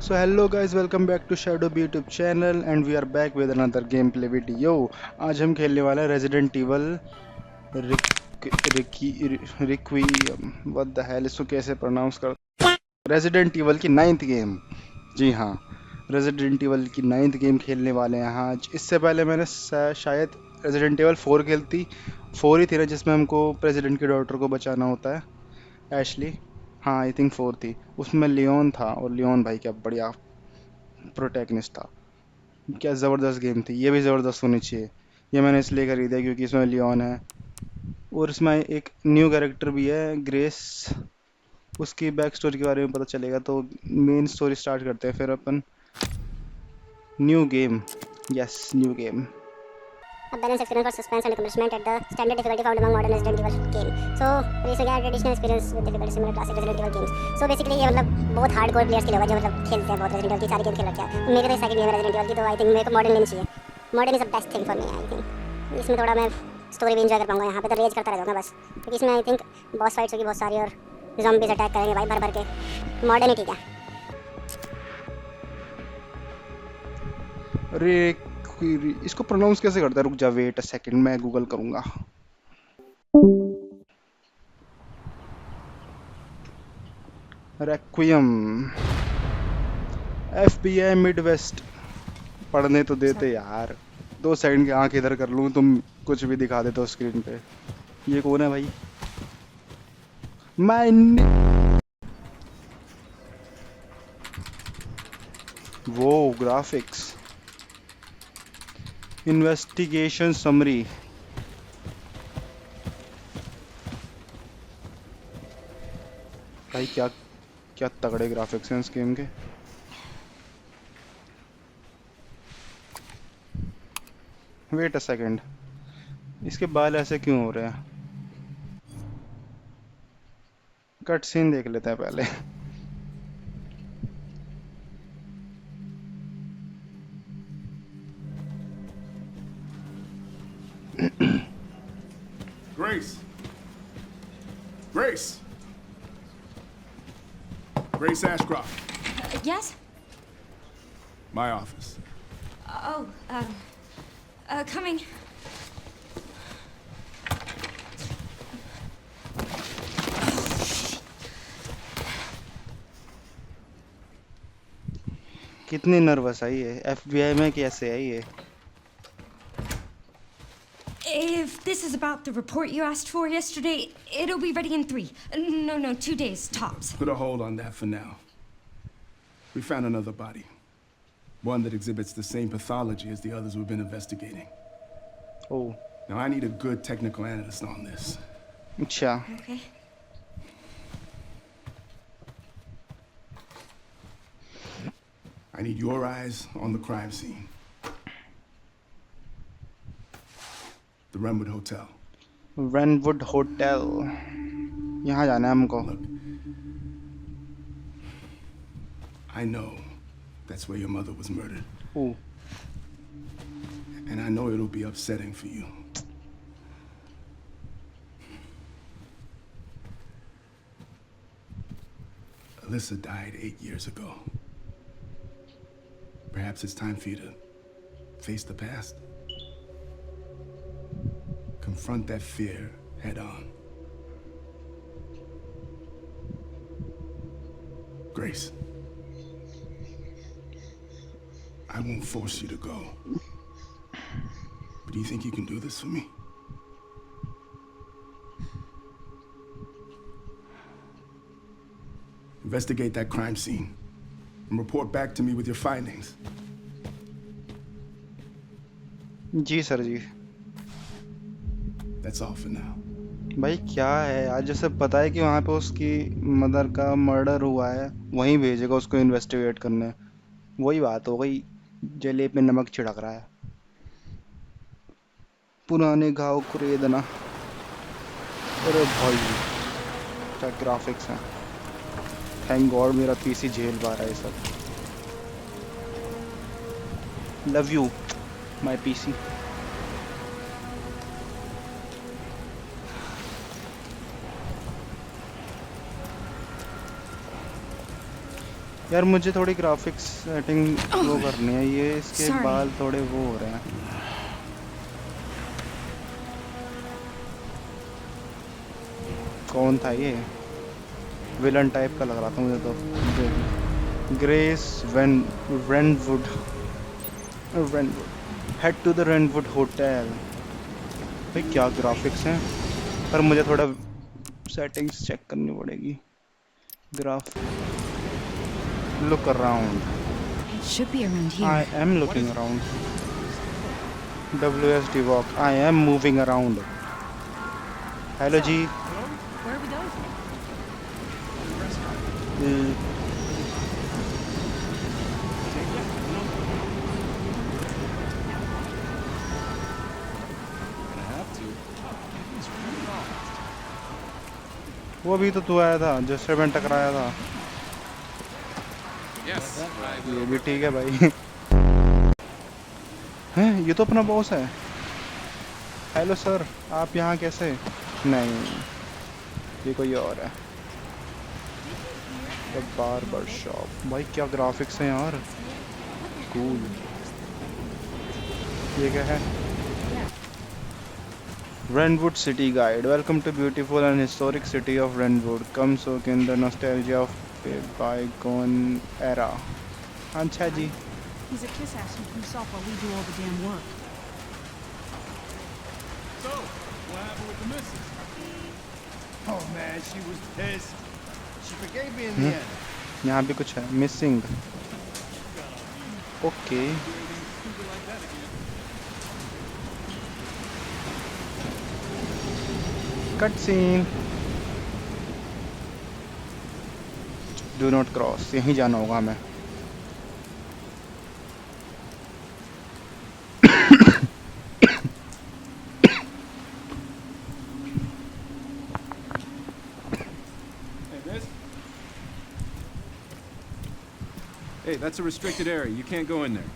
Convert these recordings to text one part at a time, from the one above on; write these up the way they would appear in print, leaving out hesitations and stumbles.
So hello guys, welcome back to Shadow YouTube channel and we are back with another gameplay video. आज हम खेलने वाले हैं Resident Evil Requiem. What the hell, इसको कैसे pronounce कर Resident Evil की 9th गेम. जी हाँ, Resident Evil की 9th गेम खेलने वाले हैं आज. इससे पहले मैंने शायद Resident Evil 4 खेलती 4 ही थी ना, जिसमें हमको प्रेसिडेंट की डॉटर को बचाना होता है, एशली. हाँ, आई थिंक 4 थी. उसमें लियोन था और लियोन भाई क्या बढ़िया प्रोटैगनिस्ट था. क्या ज़बरदस्त गेम थी. ये भी ज़बरदस्त होनी चाहिए. ये मैंने इसलिए खरीदा क्योंकि इसमें लियोन है और इसमें एक न्यू कैरेक्टर भी है, ग्रेस. उसकी बैक स्टोरी के बारे में पता चलेगा. तो मेन स्टोरी स्टार्ट करते हैं फिर अपन. New game. Yes, new game. A balanced experience for suspense and accomplishment at the standard difficulty found among modern Resident Evil game. So basically a traditional experience with difficulty similar classic Resident Evil games. So basically ये मतलब बहुत hardcore players के लिए होगा जो मतलब खेलते हैं बहुत Resident Evil की सारी गेम खेल रखी है. मेरे तो सेकंड गेम है Resident Evil की, तो आई थिंक मेरे को मॉडर्न लेनी चाहिए. Modern is the best thing for me I think. इसमें थोड़ा मैं स्टोरी भी इंजॉय कर पाऊंगा. यहाँ पे तो रेज करता रह जाऊंगा बस, क्योंकि इसमें आई थिंक बॉस फाइट्स होगी बहुत सारी और ज़ॉम्बीज अटैक करेंगे भाई भर भर के. मॉडर्न ही ठीक है. अरे इसको प्रोनाउंस कैसे करता है? रुक जा, वेट अ सेकंड, मैं गूगल करूंगा. रेक्वियम. FBI Midwest. पढ़ने तो देते यार. 2 सेकंड की आंख इधर कर लूं, तुम कुछ भी दिखा देते हो स्क्रीन पे. ये कौन है भाई? मैं वो ग्राफिक्स. Investigation summary. भाई क्या क्या तगड़े ग्राफिक्स हैं इस गेम के. वेट अ सेकंड, इसके बाल ऐसे क्यों हो रहे हैं? कट सीन देख लेते हैं पहले. Grace. Grace. Grace Ashcroft. Yes? My office. Oh, coming. कितनी नर्वस है ये. FBI में कैसे है ये? If this is about the report you asked for yesterday, it'll be ready in 3. No, 2 days tops. Put a hold on that for now. We found another body. One that exhibits the same pathology as the others we've been investigating. Oh. Now I need a good technical analyst on this. अच्छा. Okay. I need your eyes on the crime scene. The Renwood Hotel. Renwood hotel. यहाँ जाना है हमको. Look, I know that's where your mother was murdered. Oh. And I know it'll be upsetting for you. Alyssa died 8 years ago. Perhaps it's time for you to face the past. Confront that fear head on. Grace, I won't force you to go. But do you think you can do this for me? Investigate that crime scene and report back to me with your findings. Ji sir ji. That's all for now. भाई क्या है यार, जैसे पता है कि वहाँ पे उसकी मदर का मर्डर हुआ है, वहीं भेजेगा उसको इन्वेस्टिगेट करने. वही बात हो गई, जले पे नमक छिड़क रहा है. पुराने घाव कुरेदना. अरे भाई क्या ग्राफिक्स हैं. थैंक गॉड मेरा पीसी झेल पा रहा है सब. Love you my PC. यार मुझे थोड़ी ग्राफिक्स सेटिंग वो करनी है, ये इसके Sorry. बाल थोड़े वो हो रहे हैं। कौन था ये? विलन टाइप का लग रहा था मुझे तो। Grace Renwood head to the Renwood hotel. भाई क्या ग्राफिक्स हैं, पर मुझे थोड़ा सेटिंग्स चेक करनी पड़ेगी। Graph look around, It should be around I here. Am looking around. WSD walk, I am moving around. Hello ji. Where are we going? वो भी तो तू आया था जिससे मैं टकराया था। ये भी ठीक है भाई। हैं, ये तो अपना बॉस है। हेलो सर, आप यहाँ कैसे? नहीं, ये कोई और है। The barber shop. भाई क्या ग्राफिक्स हैं यार, कूल। ये क्या है? Renwood City Guide. Welcome to beautiful and historic city of Renwood. Come soak in the nostalgia of a bygone era. अच्छा जी। He's a kiss ass who goose off while we do all the damn work. So, what happened with the missus? Oh man, she was pissed. She forgave me in the end. यहाँ भी कुछ है missing. Okay cut scene. Do not cross, यहीं जाना होगा हमें। Hey, miss? Hey, that's a restricted area. You can't go in there.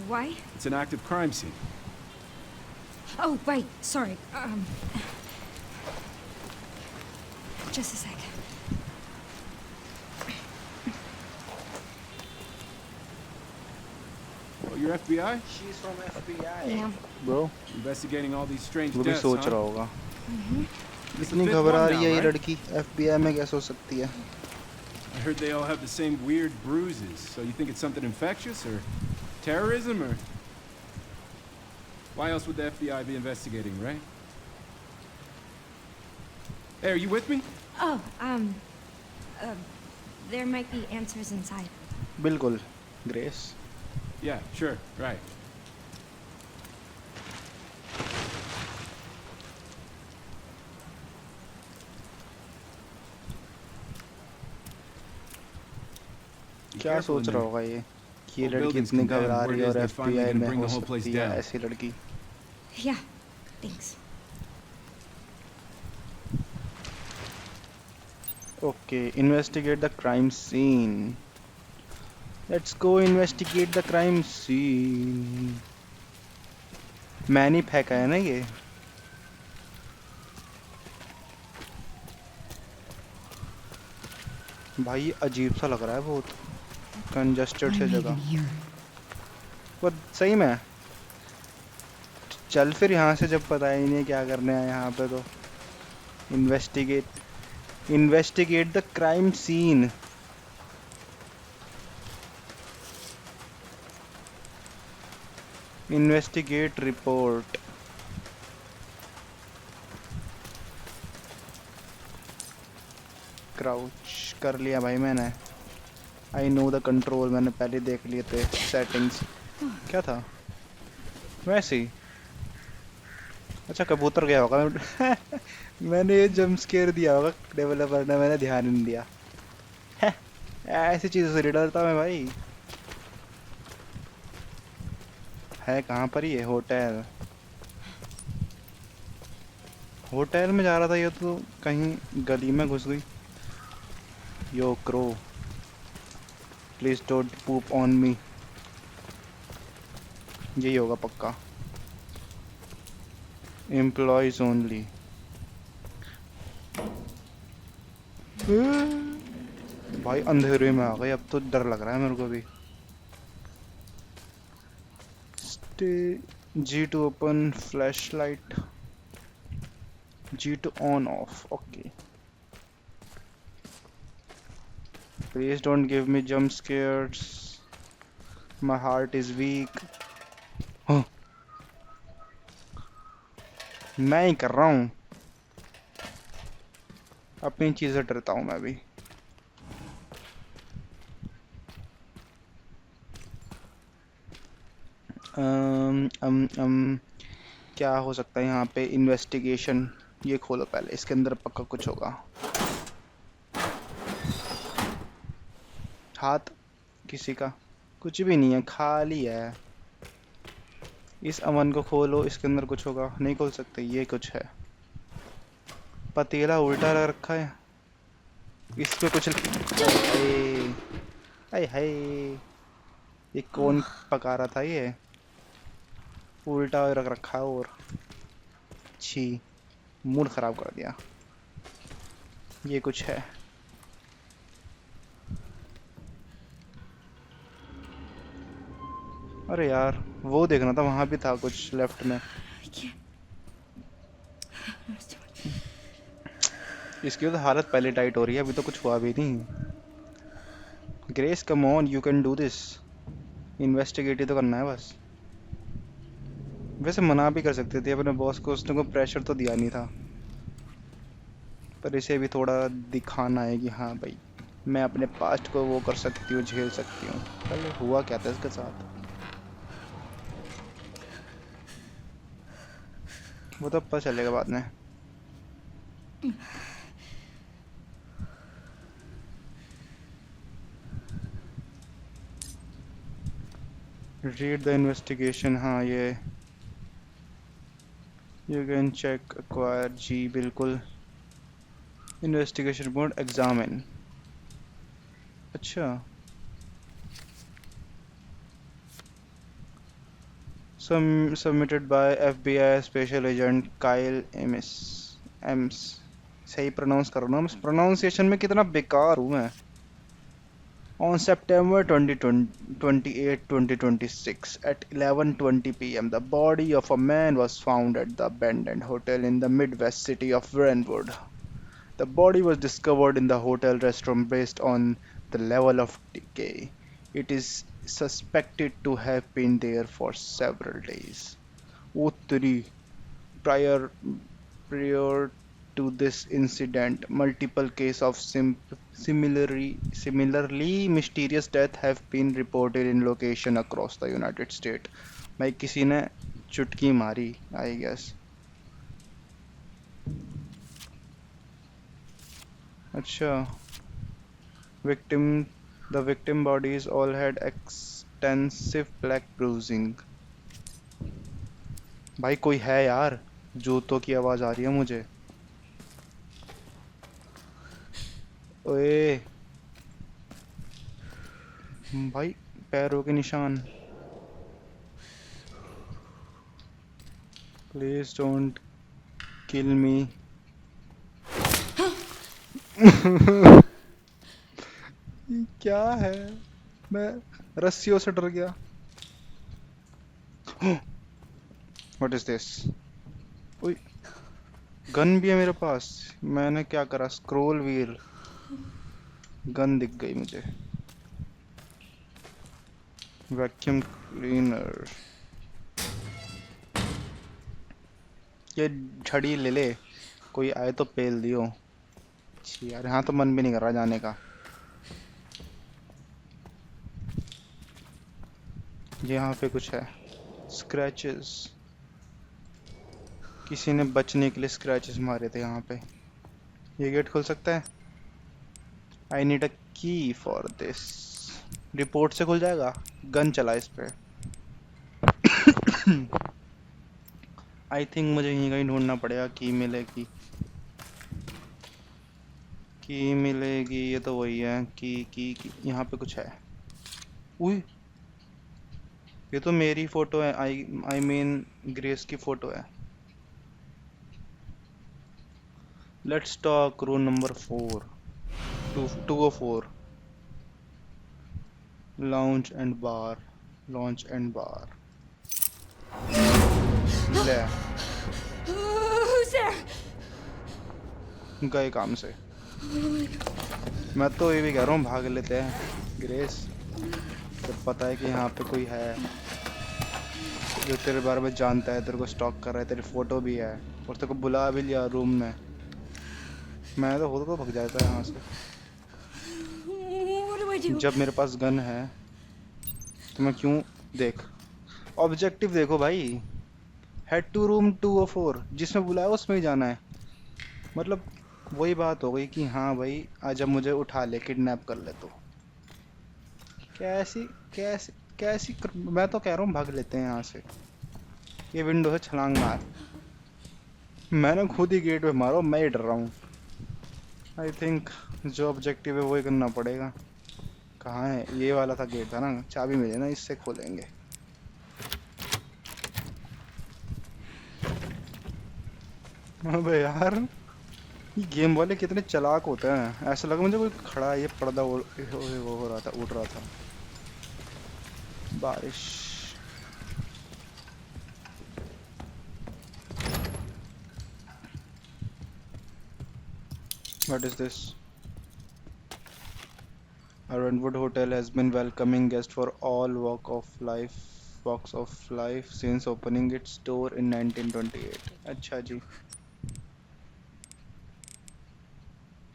Why? It's an active crime scene. Oh, right. Sorry. Just a sec. Oh, you're FBI? She's from FBI. Yeah. Bro, Investigating all these strange वो भी deaths, सोच huh? रहा होगा This is the इतनी fifth घबरा one रही है now, ये right? लड़की। FBI में कैसे हो सकती है? I heard they all have the same weird bruises. So you think it's something infectious or terrorism or? Why else would the FBI be investigating, right? Hey, are you with me? Oh, there might be answers inside. बिल्कुल, grace. Yeah, sure, right. Be क्या careful सोच in रहा there. होगा ये कि ये Whole लड़की building's इतनी condemned. घबरा Word रही है is और they're finally FBI gonna में bring हो the whole place सकती है down. ऐसी लड़की। Yeah. Thanks. Okay, investigate the crime scene. Let's go investigate the crime scene. मैंने फेंका है ना ये। भाई ये अजीब सा लग रहा है बहुत, कंजस्टेड से I'm जगह। even here. वो सही में चल फिर यहाँ से, जब पता ही नहीं क्या करने आए यहाँ पे तो। Investigate the crime scene. Investigate report. Crouch कर लिया भाई मैंने। आई नो द कंट्रोल, मैंने पहले देख लिए थे सेटिंग्स। क्या था वैसे ही? अच्छा कबूतर गया होगा। मैंने ये जंप स्केयर दिया होगा डेवलपर ने, मैंने ध्यान नहीं दिया। ऐसी चीजों से नहीं डरता मैं भाई। है कहाँ पर ये होटल? होटल में जा रहा था ये तो कहीं गली में घुस गई। Yo crow, please don't poop on me. यही होगा पक्का। Employees only. भाई अंधेरे में आ गए, अब तो डर लग रहा है मेरे को भी। Stay G to open flash light, G to on off, okay. Please don't give me jump scares, my heart is weak. मैं ही कर रहा हूँ, अपनी चीजें डरता हूँ मैं भी। क्या हो सकता है यहाँ पे? इन्वेस्टिगेशन, ये खोलो पहले, इसके अंदर पक्का कुछ होगा। हाथ किसी का कुछ भी नहीं है, खाली है। इस अमन को खोलो, इसके अंदर कुछ होगा। नहीं खोल सकते, ये कुछ है। पतीला उल्टा रख रखा है, इस पे कुछ हाय हाय, ये कौन पका रहा था? ये उल्टा रख रखा है और छी, मूड खराब कर दिया। ये कुछ है। अरे यार, वो देखना था, वहां भी था कुछ लेफ्ट में। I can't. I was doing. इसकी तो हालत पहले टाइट हो रही है, अभी तो कुछ हुआ भी नहीं। Grace come on, you can do this. Investigate ही तो करना है बस। वैसे मना भी कर सकते थे अपने बॉस को, उसने को प्रेशर तो दिया नहीं था, पर इसे भी थोड़ा दिखाना है कि हाँ भाई, मैं अपने पास्ट को वो कर सकती हूँ, झेल सकती हूँ। पहले हुआ क्या था इसके साथ, वो तो पता चलेगा बाद में। रीड द इन्वेस्टिगेशन, हाँ ये यू कैन चेक एक्वायर, जी बिल्कुल। इन्वेस्टिगेशन रिपोर्ट एग्जामिन, अच्छा। Submitted by FBI special agent Kyle AIIMS. सही प्रोनाउंस कर रहा हूँ, प्रोनाउंसिएशन में कितना बेकार हूँ मैं। On September 28, 2026, at 11:20 p.m., the body of a man was found at the abandoned hotel in the Midwest city of Brentwood. The body was discovered in the hotel restroom based on the level of decay. It is suspected to have been there for several days. Oh, three. Prior prior to this incident, multiple cases of similarly mysterious death have been reported in location across the United States. भाई किसी ने चुटकी मारी, I guess. अच्छा, victim the victim bodies all had extensive black bruising. भाई कोई है यार, जूतों की आवाज आ रही है मुझे। ओए भाई, पैरों के निशान। प्लीज डोंट किल मी। क्या है, मैं रस्सियों से डर गया। What is this? ओए, गन भी है मेरे पास। मैंने क्या करा, स्क्रॉल व्हील, गन दिख गई मुझे। वैक्यूम क्लीनर, ये झड़ी ले ले, कोई आए तो पेल दियो। छी यार, यहाँ तो मन भी नहीं कर रहा जाने का। यहाँ पे कुछ है, स्क्रैचेस। किसी ने बचने के लिए स्क्रैचेस मारे थे यहाँ पे। ये गेट खुल सकता है? आई नीड अ की फॉर दिस। रिपोर्ट से खुल जाएगा? गन चला इस पे। आई थिंक मुझे यहीं कहीं ढूंढना पड़ेगा, की मिलेगी। की मिलेगी, ये तो वही है। की यहाँ पे कुछ है। उई, ये तो मेरी फोटो है। आई मीन ग्रेस की फोटो है। Let's talk room number 4। 204 lounge and bar, launch and bar. ले Who's there? गए काम से। मैं तो ये भी कह रहा हूँ भाग लेते हैं ग्रेस, जब पता है कि यहाँ पे कोई है जो तेरे बारे में जानता है, तेरे को स्टॉक कर रहा है, तेरी फोटो भी है और तेरे को बुला भी लिया रूम में। मैं तो खुद को भग जाता है यहाँ से। What do I do? जब मेरे पास गन है तो मैं क्यों? देख ऑब्जेक्टिव देखो भाई, हेड टू रूम 204, जिसमें बुलाया उसमें ही जाना है। मतलब वही बात हो गई कि हाँ भाई आज अब मुझे उठा ले, किडनैप कर ले। तो कैसी कैसी मैं तो कह रहा हूँ भाग लेते हैं यहाँ से। ये विंडो से छलांग मार। मैंने खुद ही गेट पे मारो, मैं ही डर रहा हूँ। आई थिंक जो ऑब्जेक्टिव है वही करना पड़ेगा। कहाँ है? ये वाला था गेट था ना, चाबी मिले ना, इससे खोलेंगे। अबे यार ये गेम वाले कितने चालाक होते हैं। ऐसा लगा मुझे कोई खड़ा है, ये पर्दा वो हो रहा था, उड़ रहा था। बारिश। What is this? Our Redwood Hotel has been welcoming guests for all walks of life since opening its door in 1928. अच्छा जी,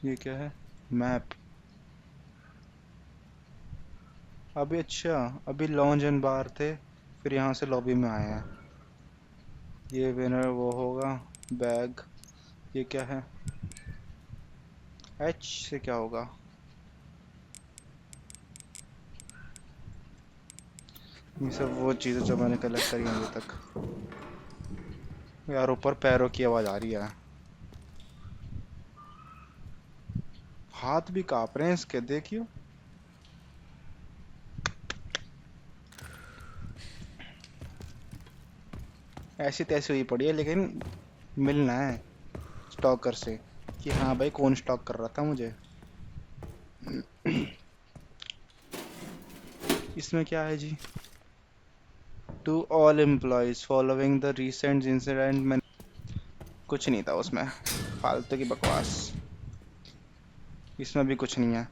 ये क्या है? मैप। अभी अच्छा, अभी लॉन्ज एंड बार थे, फिर यहाँ से लॉबी में आए हैं। ये विनर वो होगा। बैग। ये क्या है? एच से क्या होगा? ये सब वो चीज़ें जो मैंने कलेक्ट करी हैं अभी तक। यार ऊपर पैरों की आवाज़ आ रही है। हाथ भी कांप रहे हैं इसके, देखियो। ऐसी तैसी हुई पड़ी है, लेकिन मिलना है स्टॉकर से कि हाँ भाई कौन स्टॉक कर रहा था मुझे। इसमें क्या है जी? To all employees following the recent incident में कुछ नहीं था उसमें, फालतू की बकवास। इसमें भी कुछ नहीं है।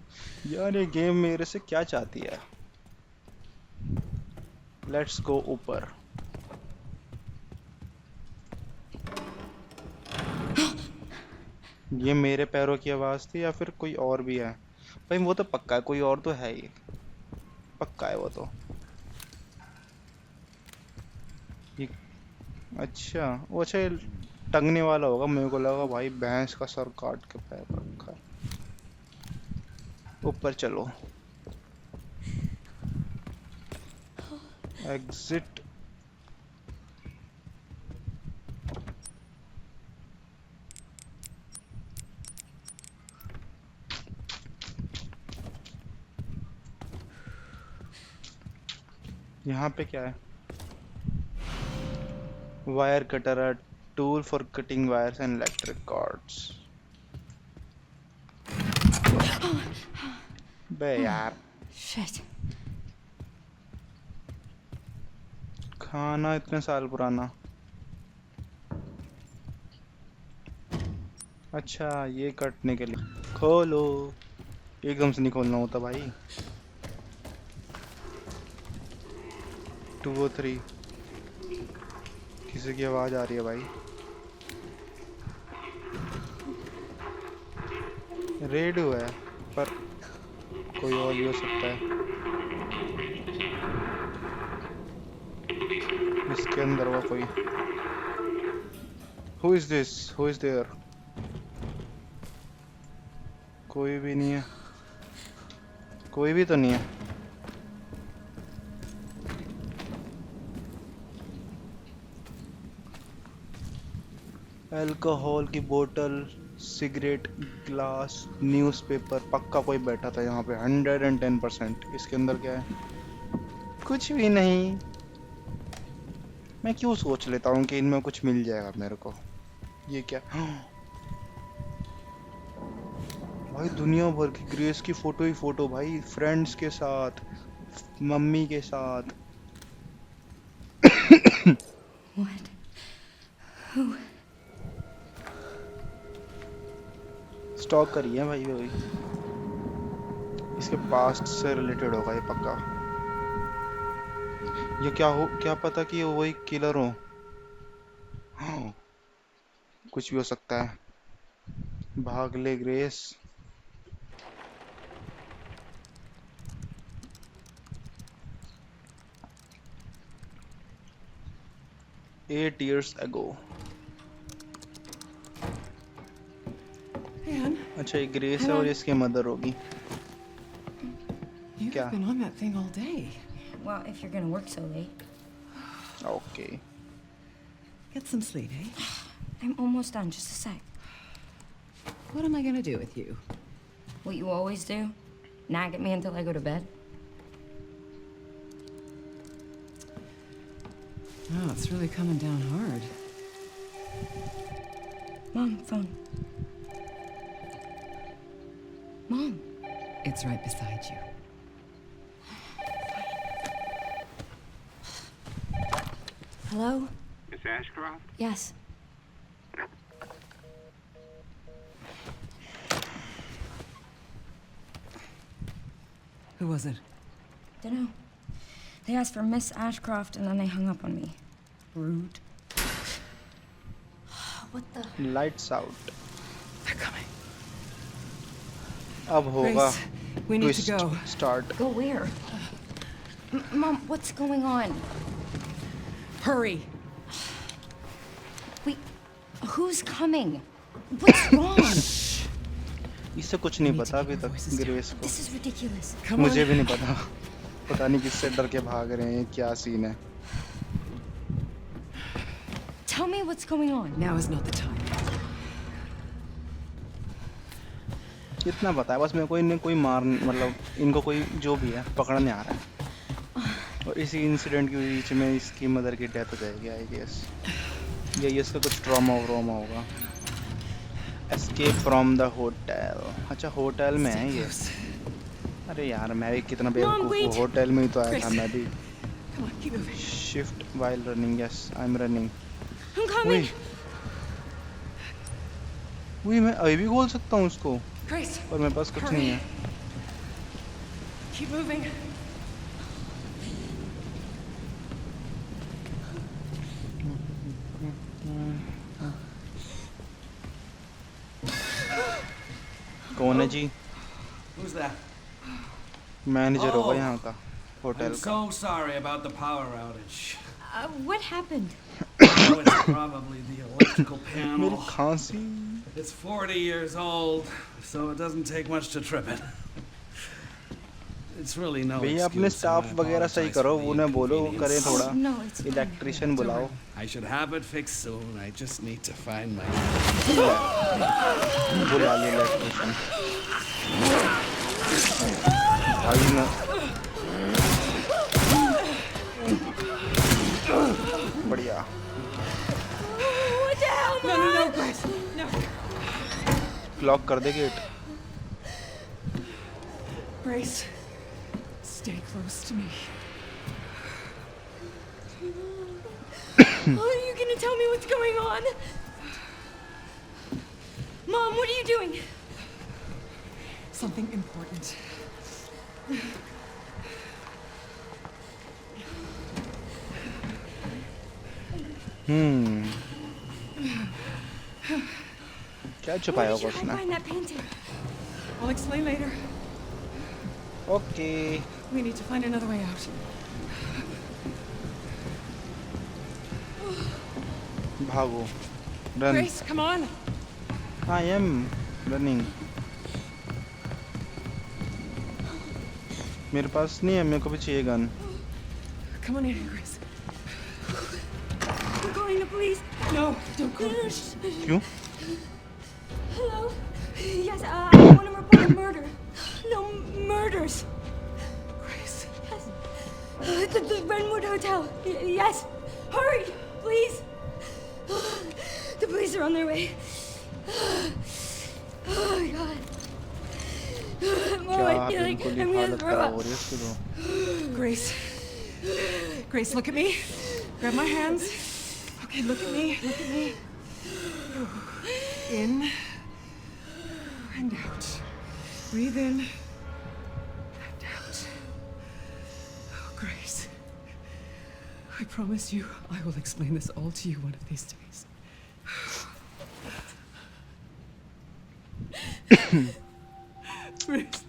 यार ये गेम मेरे से क्या चाहती है? लेट्स गो ऊपर। ये मेरे पैरों की आवाज थी या फिर कोई और भी है? भाई वो तो पक्का है, कोई और तो है ही, पक्का है वो तो। ये अच्छा, वो अच्छा टंगने वाला होगा। मेरे को लगा भाई भैंस का सर काट के पैर रखा है। ऊपर चलो। एग्जिट। यहाँ पे क्या है? Wire cutter, a tool for cutting wires and electric cords. बे यार, Shit. खाना इतने साल पुराना। अच्छा ये कटने के लिए खोलो। एकदम से नहीं खोलना होता भाई। 203। किसी की आवाज आ रही है भाई। रेडियो है, पर कोई और भी हो सकता है। इसके अंदर हुआ कोई। Who is this? Who is there? कोई भी नहीं है, कोई भी तो नहीं है। अल्कोहल की बोतल, सिगरेट, ग्लास, न्यूज़पेपर। पक्का कोई बैठा था यहाँ पे 110%। इसके अंदर क्या है? कुछ भी नहीं। मैं क्यों सोच लेता हूँ कि इनमें कुछ मिल जाएगा मेरे को। ये क्या? भाई दुनिया भर की ग्रेस की फोटो ही फोटो भाई, फ्रेंड्स के साथ, मम्मी के साथ। What? Who? स्टॉक करी है भाई वही, इसके पास्ट से रिलेटेड होगा ये पक्का। ये क्या पता कि वो वही किलर हो। हाँ, कुछ भी हो सकता है। भाग ले ग्रेस। 8 years ago। Man, अच्छा ये ग्रेस है और इसकी मदर होगी। you've क्या? been on that thing all day. Well, if you're gonna work so late. Okay. Get some sleep, eh? I'm almost done, just a sec. What am I gonna do with you? What you always do? Nag at me until I go to bed? Oh, it's really coming down hard. Mom, phone. Mom. It's right beside you. Hello? Miss Ashcroft? Yes. Who was it? Dunno. They asked for Miss Ashcroft and then they hung up on me. Rude. What the? Lights out. They're coming. अब होगा Grace, we need to twist go. Start. Go where? Mom, what's going on? Hurry. Wait, who's coming? What's wrong? इससे कुछ नहीं need to पता keep अभी our तक voices down. Grace को। This is ridiculous. Come on. मुझे भी नहीं पता। पता नहीं किससे डर के भाग रहे हैं, क्या सीन है। Tell me what's going on. Now is not the time. इतना पता है बस, मेरे को इन्हें कोई मार, मतलब इनको कोई जो भी है पकड़ने आ रहा है। और इसी इंसिडेंट के बीच में इसकी मदर की डेथ हो जाएगी आई गेस। यही इसका कुछ ट्रॉमा होगा। Escape from the hotel. अच्छा होटल में है ये। अरे यार मैं भी कितना बेवकूफ हूँ, wait. होटल में ही तो आया था मैं भी। Come on, keep moving. Shift while running, yes I am running. I'm coming. वही मैं अभी भी खोल सकता हूँ उसको, Grace, पर मेरे पास कुछ नहीं है। keep moving. कौन है जी? Who's that? मैनेजर होगा Oh. यहाँ का होटल I'm का। so sorry about the power outage. What happened? Oh, it's probably the electrical मेरी panel. खांसी। It's 40 years old, so it doesn't take much to trip it. It's really no भैया अपने excuse, staff and I वगैरह सही apologize करो, for the उन्हें बोलो करे inconvenience. थोड़ा। No, it's fine. इलेक्ट्रिशियन बुलाओ। I should have it fixed soon. I just need to find my... बुला लो इलेक्ट्रिशियन। भाई मैं बढ़िया। What the hell, No, no, no, Grace. No. Lock कर दे gate. Grace, stay close to me. Are you gonna tell me what's going on? Mom, what are you doing? Something important. क्या छुपाया Where did होगा you hide उसने? behind that painting? I'll explain later. Okay. We need to find another way out. भागो। Run. Grace, come on. I am running. मेरे पास नहीं है, मेरे को भी चाहिए gun. Come on in, Grace. I'm calling the police. No, don't go. क्यों? Hello? Yes, I want to report a murder. No, murders. Grace. Yes. The Renwood Hotel. Yes. Hurry, please. The police are on their way. Oh, God. हाँ बिल्कुल ही हालत खराब हो रही है उसकी तो। Grace. Grace, look at me. Grab my hands. Okay, look at me. Look at me. In and out. Breathe in and out. Oh, Grace. I promise you, I will explain this all to you one of these days. Grace.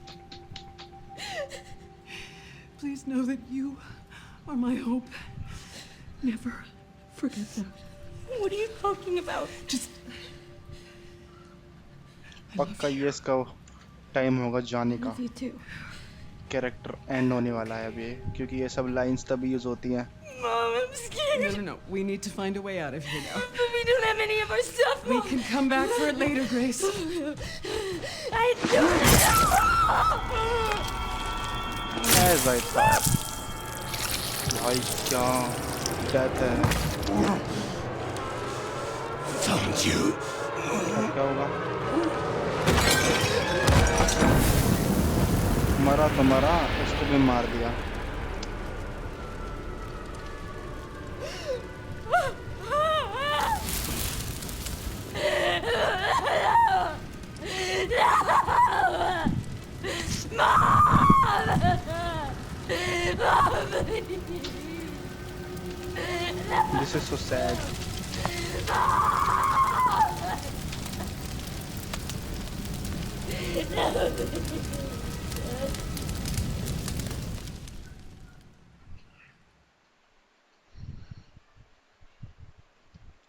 Please know that you are my hope. Never forget that. What are you talking about? Just पक्का ये इसका time होगा जाने का। Love you too. Character and होने वाला है अब ये, क्योंकि ये सब लाइंस तभी यूज होती हैं। Mom, I'm scared. no. We need to find a way out of here now. But we don't have any of our stuff. We Mom. can come back for it later, Grace. I don't know. As I thought. भाई क्या death है। Found you. अब क्या होगा? मरा तो मरा, उसको भी मार दिया। This is so sad.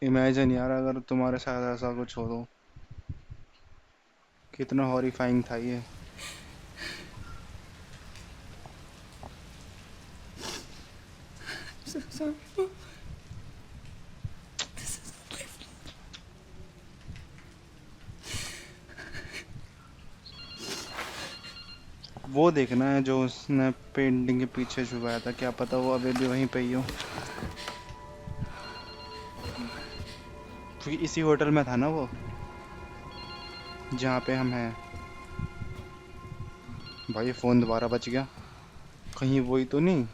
Imagine यार अगर तुम्हारे साथ ऐसा कुछ हो तो कितना हॉरिफाइंग था ये। So sorry. वो देखना है जो उसने पेंटिंग के पीछे छुपाया था, क्या पता वो अभी भी वहीं पे ही हो, क्योंकि इसी होटल में था ना वो जहाँ पे हम हैं। भाई फोन दोबारा बच गया, कहीं वही तो नहीं,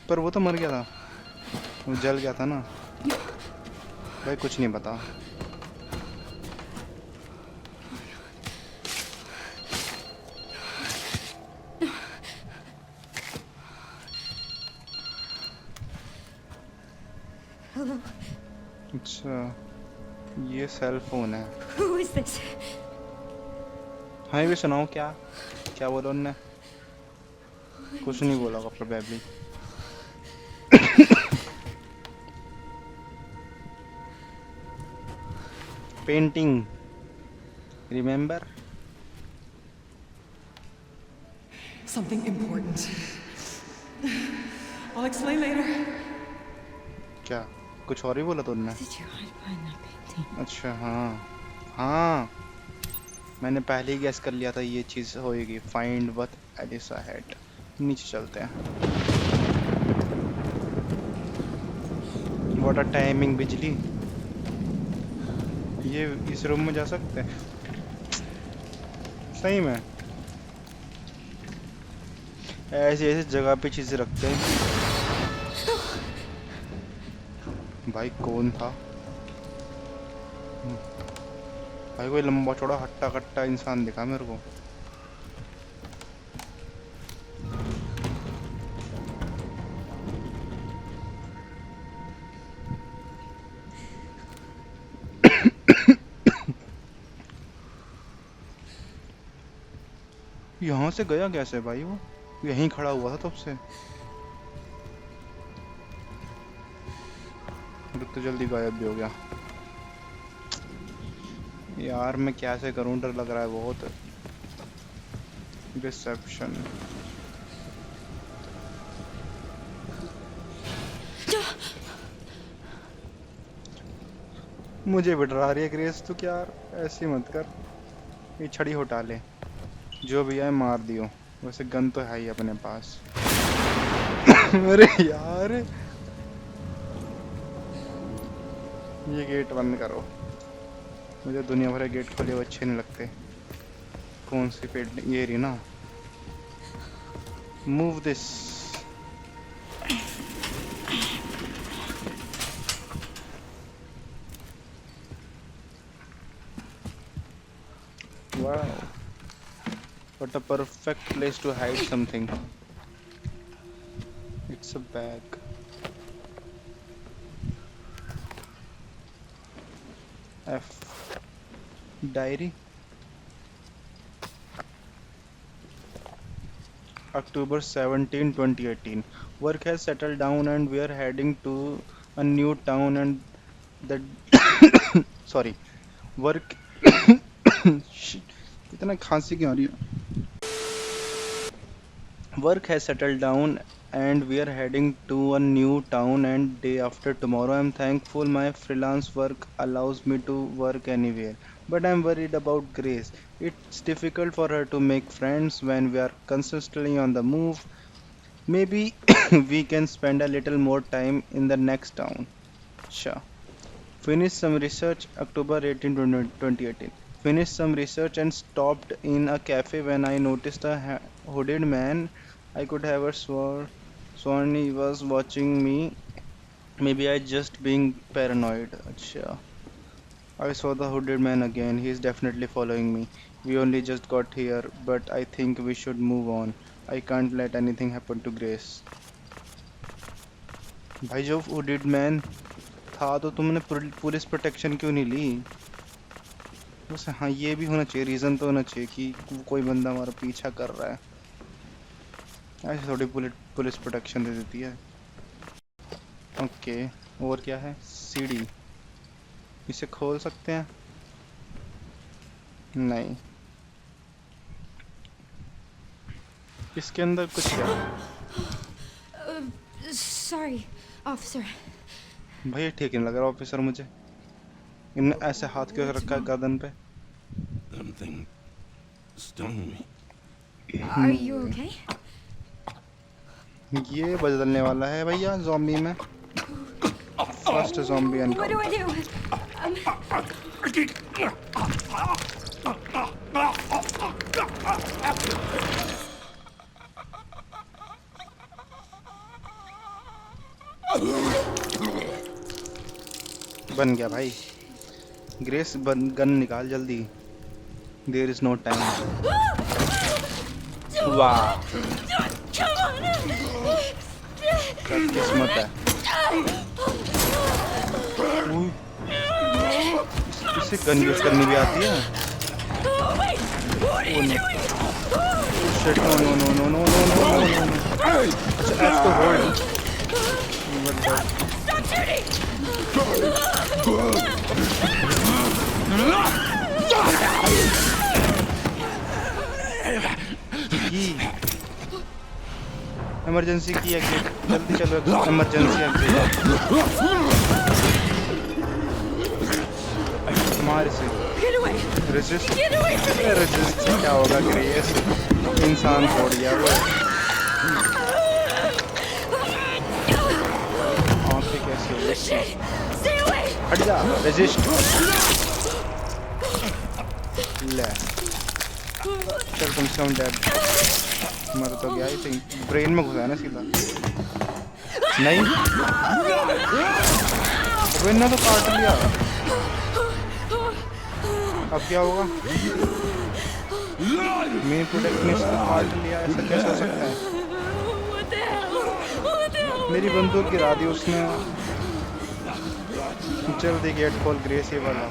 पर वो तो मर गया था, वो जल गया था ना। भाई कुछ नहीं पता। Hello. अच्छा ये सेल फोन है। Who is this? हाँ ये भी सुनाओ, क्या क्या बोला उनने? कुछ नहीं बोला होगा probably. Painting remember? Something important. I'll explain later. क्या कुछ और ही बोला तो उनने? Did you find that painting? अच्छा हाँ हाँ, मैंने पहले ही गैस कर लिया था ये चीज़ होएगी। Find what Alyssa had. नीचे चलते हैं। व्हाट अ टाइमिंग बिजली। ये इस रूम में जा सकते हैं सही में? ऐसे ऐसे जगह पे चीजें रखते हैं। भाई कौन था भाई? कोई लंबा चौड़ा हट्टा कट्टा इंसान दिखा मेरे को। यहाँ से गया कैसे भाई? वो यहीं खड़ा हुआ था तब से। तो जल्दी गायब भी हो गया यार। मैं कैसे करूं? डर लग रहा है बहुत। डिसेप्शन। मुझे भी डरा रही है ग्रेस। तू क्या ऐसे मत कर। ये छड़ी हटा ले, जो भी है मार दियो। वैसे गन तो है ही अपने पास। अरे यार ये गेट बंद करो। मुझे दुनिया भर के गेट खोले हुए अच्छे नहीं लगते। कौन सी पेट? ये रही ना, Move this. Wow. What a perfect place to hide something. It's a bag. F. Diary. October 17, 2018. Work has settled down and we are heading to a new town and the sorry. Work Shit. इतना खांसी क्यों आ रही है? Work has settled down and we are heading to a new town and day after tomorrow. I'm thankful my freelance work allows me to work anywhere. But I'm worried about Grace. It's difficult for her to make friends when we are consistently on the move. Maybe we can spend a little more time in the next town. Sure. Finished some research October 18, 2018. Finished some research and stopped in a cafe when I noticed a hooded man. I could have sworn he was watching me. Maybe I just being paranoid. Acha. I saw the hooded man again. He is definitely following me. We only just got here, but I think we should move on. I can't let anything happen to Grace. भाई जो hooded man था तो तुमने police protection क्यों नहीं ली? बस हाँ ये भी होना चाहिए रीजन तो होना चाहिए कि कोई बंदा हमारा पीछा कर रहा है ऐसे थोड़ी पुलिस प्रोटेक्शन दे देती है ओके और क्या है सीढ़ी इसे खोल सकते हैं नहीं इसके अंदर कुछ है Sorry, officer. भाई ठीक नहीं लग रहा ऑफिसर मुझे इनने ऐसे हाथ क्यों रखा है गर्दन पे Something stung me. Are you okay? ये बदलने वाला है भैया ज़ॉम्बी में first zombie What do I do? बन गया भाई ग्रेस गन निकाल जल्दी देयर इज नो टाइम वाह क्या किस्मत है उई, इसे गन यूज करनी भी आती है oh no shit no no no no no no no no अच्छा एफ तो होल्ड इमरजेंसी की एग्जिट जल्दी चलो इमरजेंसी एग्जिट हमारे से रेजिस्ट रेजिस्ट से क्या होगा ग्रेस इंसान छोड़ गया वो आंखें कैसे हो गई हट जा रेजिस्ट ले चल कम से कम डेड मर तो गया आई थिंक ब्रेन में घुसा है ना सीधा नहीं विन्ना तो काट लिया अब क्या होगा मेन प्रोटेक्टनिस्ट को काट लिया ऐसा कैसे हो सकता है मेरी बंदूक गिरा दी उसने जल्दी गेट खोल ग्रेस ये वाला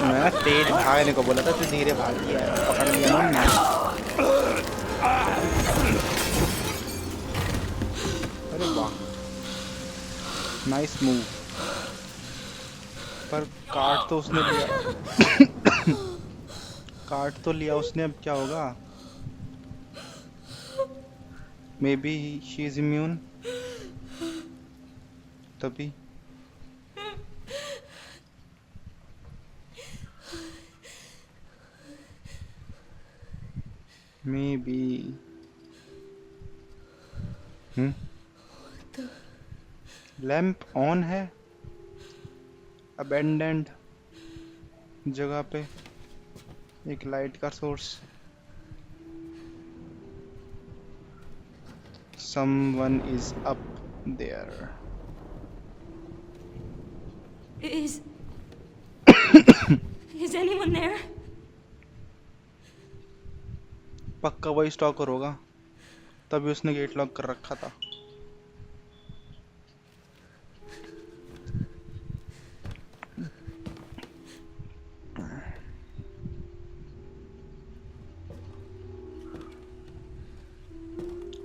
मैं तेज भागने को बोला था तू धीरे भाग गया पकड़ लिया ना मैं अरे वाह नाइस मूव पर काट तो उसने लिया काट तो लिया उसने अब क्या होगा may be she is immune तभी maybe लैंप ऑन है abandoned जगह पे एक लाइट का source. Someone is up there. Is anyone there? पक्का वही स्टॉकर होगा, तभी उसने गेट लॉक कर रखा था।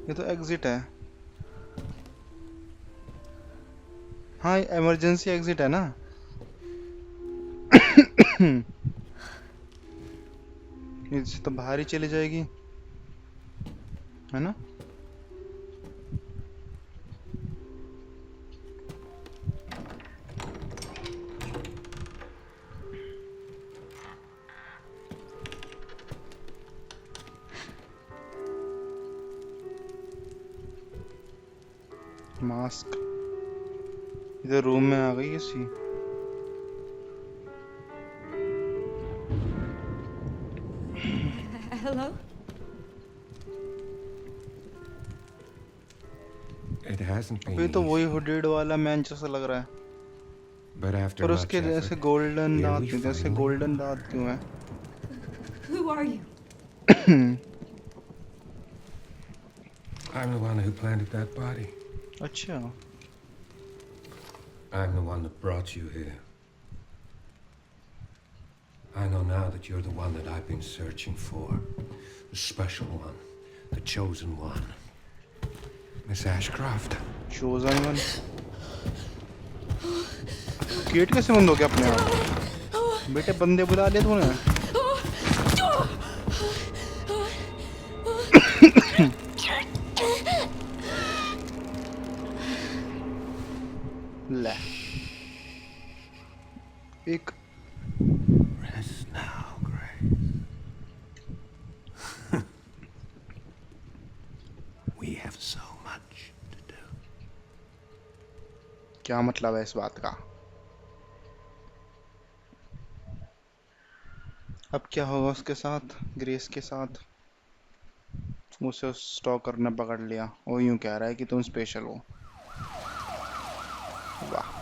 ये तो एग्जिट है। हाँ, इमरजेंसी एग्जिट है ना। इससे तो बाहर ही चली जाएगी, है ना। मास्क इधर रूम में आ गई किसी। Hello? It hasn't been ये तो वही easy, हुडेड वाला मैन जैसा लग रहा है, but after पर much उसके जैसे effort, गोल्डन here दांत we नहीं, जैसे finally गोल्डन दांत क्यों है। Who are you? I'm the one who planted that body. अच्छा, I'm the one that brought you here. I know now that you're the one that I've been searching for. The special one. The chosen one. Miss Ashcroft. Chosen one. Gate कैसे बंद हो गया अपने आप? बेटे बंदे बुला लिए तूने। ले एक Rest now, Grace. We have so much to do. क्या मतलब है इस बात का? अब क्या होगा उसके साथ, ग्रेस के साथ? उसे उस स्टॉकर ने पकड़ लिया और यूं कह रहा है कि तुम स्पेशल हो। वाह,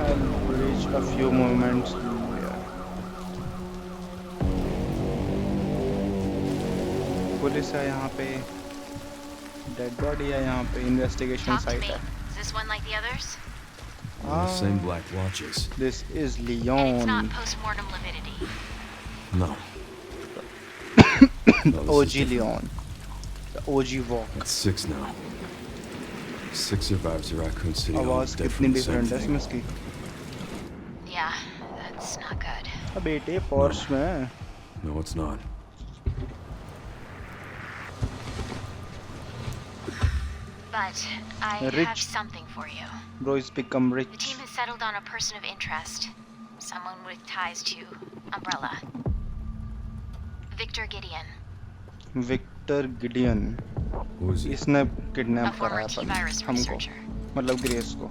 I'll reach a few moments later. Police है यहाँ पे, डेड बॉडी है यहाँ पे, investigation Talk to site me. है। Is this one like the others? Ah, Same black watches. this is And it's Leon, not post-mortem lividity. No. the OG Leon, the OG walk। That's 6 now. 6 survivors of Raccoon City. all आवाज dead कितनी from the same different है thing. इसमें इसकी। Yeah, that's not good. अब बेटे Porsche में No, it's not. But I have Rich. something for you. bro is become The rich। team has settled on a person of interest. Someone with ties to Umbrella. Victor Gideon, Victor Gideon, Who is he? इसने a kidnap former करा है T-virus हमको, researcher. मतलब grace को।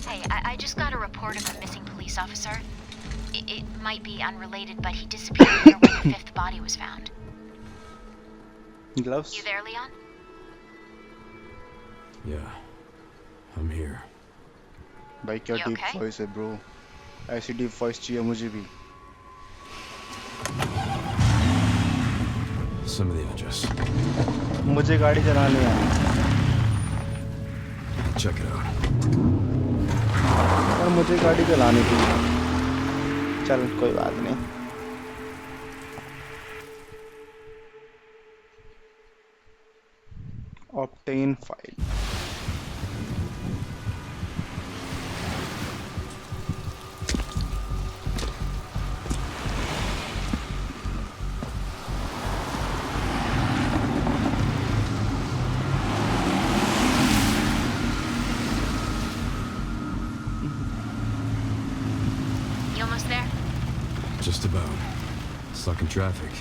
Hey, I just got a report of a missing police officer. It might be unrelated, but he disappeared near where the fifth body was found. Gloves. You there, Leon? Yeah. I'm here. भाई क्या You deep okay? Voice है bro, ऐसी deep voice चाहिए मुझे भी। Some of the address. मुझे गाड़ी चलानी है, Check it out. और मुझे गाड़ी चलानी थी। चल कोई बात नहीं। Obtain file. You almost there? Just about. Stuck in traffic.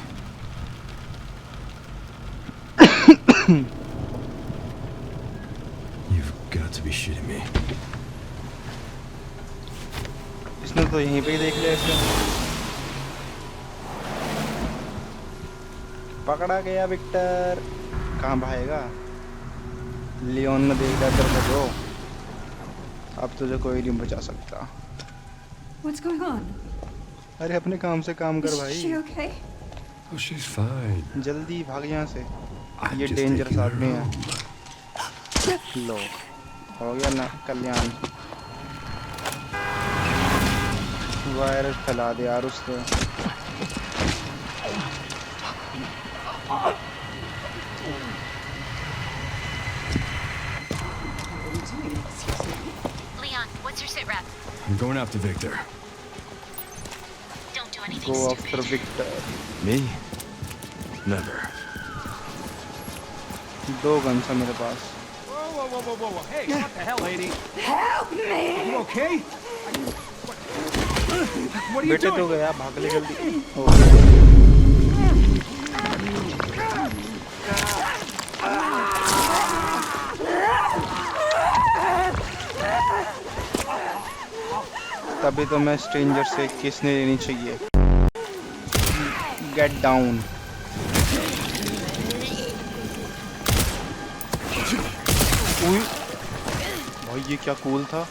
You've got to be shitting. तो यहीं पे ही देख लिया इसे। पकड़ा गया विक्टर। कहाँ भागेगा? लियोन ने देख लिया तेरे को, अब तुझे कोई नहीं बचा सकता। What's going on? अरे अपने काम से काम कर Is भाई। she okay? Oh, she's fine. जल्दी भाग यहाँ से, I'm ये just डेंजरस taking her आदमी है। home. लो हो गया ना कल्याण। वायरस फैला दे यार उसने। Leon, what's your sit rep? I'm going after Victor. Don't do anything go stupid. After Victor. Me? Never. 2 guns है मेरे पास। Whoa, whoa, whoa, whoa, whoa. Hey, what the hell, lady? Help me! You okay? What are you बेटे तो doing? गया, भाग ले जल्दी। ओ, तभी तो मैं स्ट्रेंजर से किसने लेनी चाहिए। Get down. भाई ये क्या कूल था।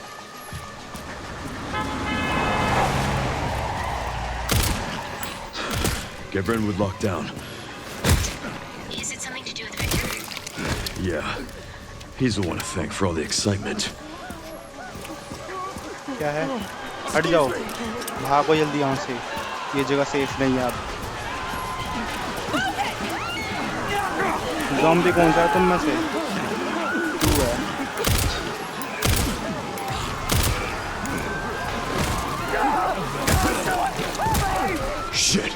Get Brentwood locked down. Is it something to do with Victor? Yeah. He's the one to thank for all the excitement. क्या है? हट जाओ, भागो जल्दी यहाँ से, ये जगह सेफ नहीं है अब। ज़ॉम्बी कौन सा है तुम में से? तू है। Shit!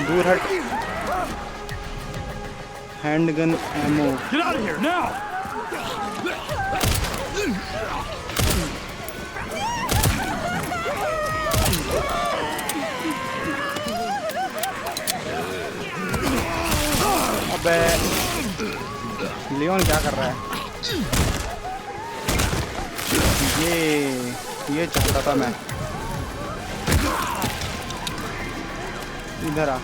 दूर हट। Handgun ammo. Get out of here now! अबे लियोन क्या कर रहा है? ये चाहता था मैं। इधर आ।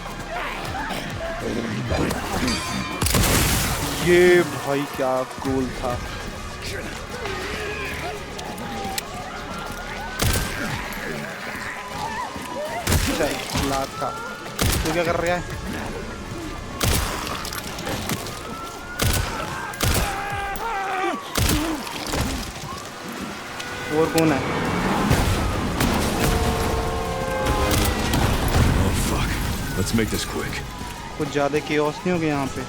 ये भाई क्या कूल था। चल लात था। तू क्या कर रहा है? और कौन है? Oh fuck. Let's make this quick. कुछ ज्यादा केओस नहीं हो गया यहाँ पे?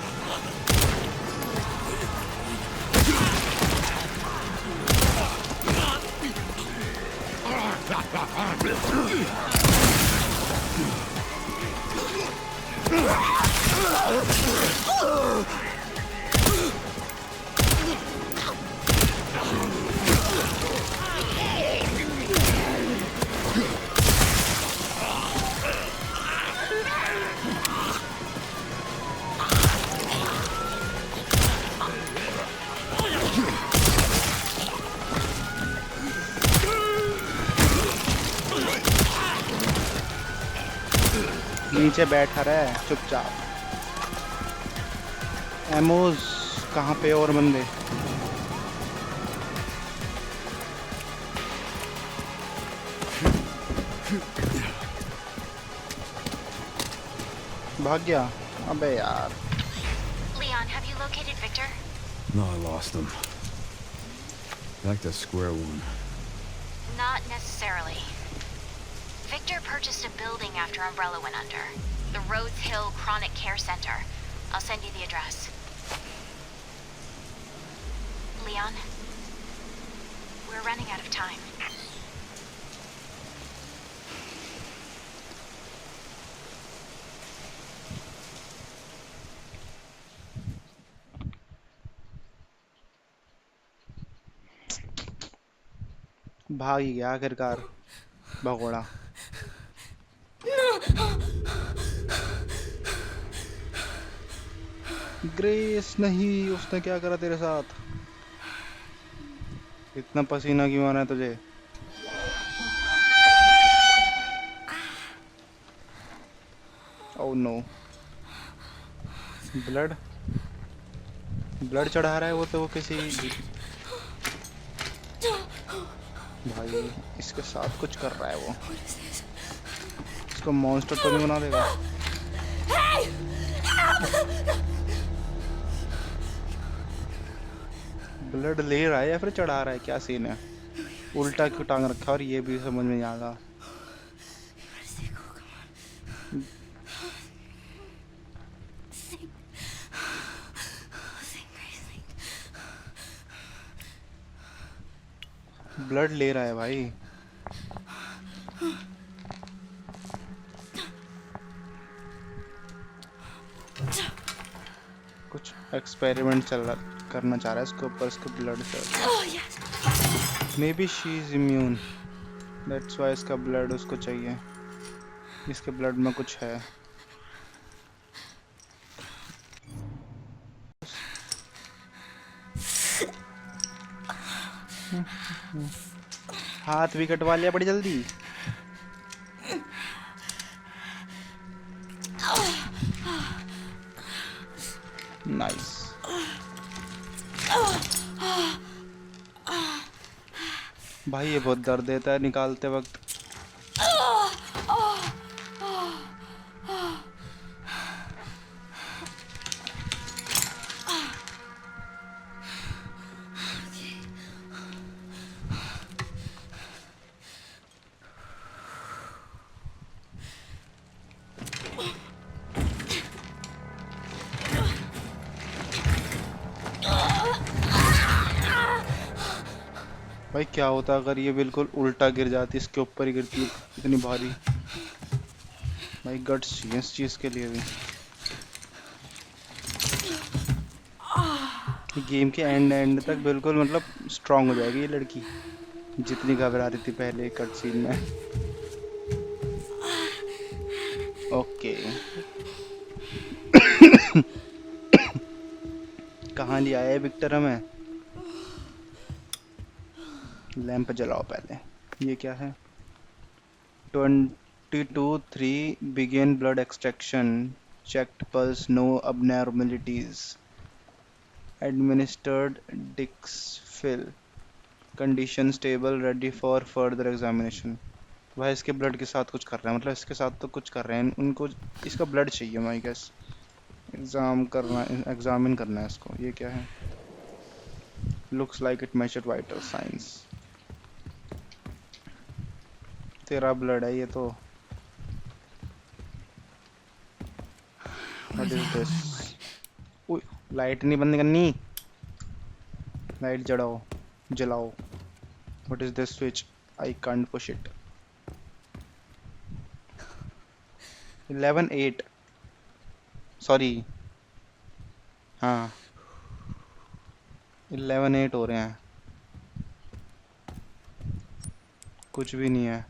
नीचे बैठा रहे चुपचाप। एमोज कहाँ पे और बंदे? भाग गया। अबे यार। Leon, have you located Victor? No, I lost him. Back to square one. Not necessarily. Victor purchased a building after Umbrella went under. The Rhodes Hill Chronic Care Center. I'll send you the address. Leon, we're running out of time. भाग ही गया आखिरकार भगोड़ा। Grace नहीं, उसने क्या करा तेरे साथ? इतना पसीना क्यों आ रहा है तुझे? ओह नो, ब्लड ब्लड चढ़ा रहा है वो तो, वो किसी भाई इसके साथ कुछ कर रहा है वो। इसको मॉन्स्टर तो नहीं बना देगा? ब्लड ले रहा है या फिर चढ़ा रहा है, क्या सीन है? उल्टा क्यों टांग रखा है और ये भी समझ में नहीं आ रहा। ब्लड ले रहा है भाई। कुछ एक्सपेरिमेंट करना चाह रहा है इसके ऊपर, इसको ब्लड से। May be she is immune, that's why इसका ब्लड उसको चाहिए। इसके ब्लड में कुछ है। हाथ भी कटवा लिया बड़ी जल्दी। नाइस। भाई ये बहुत दर्द देता है निकालते वक्त। भाई क्या होता अगर ये बिल्कुल उल्टा गिर जाती, इसके ऊपर ही गिरती, इतनी भारी। भाई गट्स चाहिए इस चीज के लिए भी। गेम के एंड तक बिल्कुल मतलब स्ट्रांग हो जाएगी ये लड़की, जितनी घबरा रही थी पहले कट सीन में। ओके कहाँ लिया है विक्टर हमें? लैंप जलाओ पहले। ये क्या है? 22-3 begin blood extraction, checked pulse, no abnormalities, administered Dixfil, condition stable, ready for further examination। भाई इसके ब्लड के साथ कुछ कर रहे हैं, मतलब इसके साथ तो कुछ कर रहे हैं। उनको इसका ब्लड चाहिए आई गेस। एग्जामिन करना है इसको। ये क्या है? Looks like it matched vital science. तेरा ब्लड है ये तो। What is this? ओए लाइट नहीं बंद करनी, लाइट जलाओ। What is this switch? I can't push it. 11-8 sorry, हाँ 11-8 हो रहे हैं। कुछ भी नहीं है।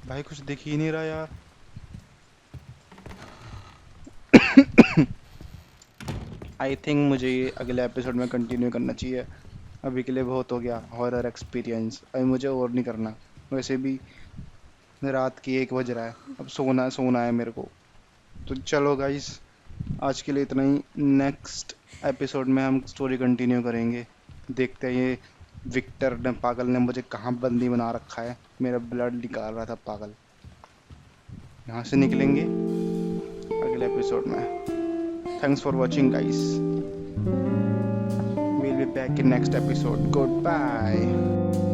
भाई कुछ दिख ही नहीं रहा यार। आई थिंक मुझे ये अगले एपिसोड में कंटिन्यू करना चाहिए। अभी के लिए बहुत हो गया हॉरर एक्सपीरियंस, अभी मुझे और नहीं करना। वैसे भी रात की 1 बज रहा है, अब सोना है मेरे को। तो चलो गाइस, आज के लिए इतना ही। नेक्स्ट एपिसोड में हम स्टोरी कंटिन्यू करेंगे। देखते हैं ये विक्टर ने, पागल ने मुझे कहाँ बंदी बना रखा है। मेरा ब्लड निकाल रहा था पागल। यहाँ से निकलेंगे अगले एपिसोड में। Thanks for watching guys, we'll be back in next episode. Goodbye.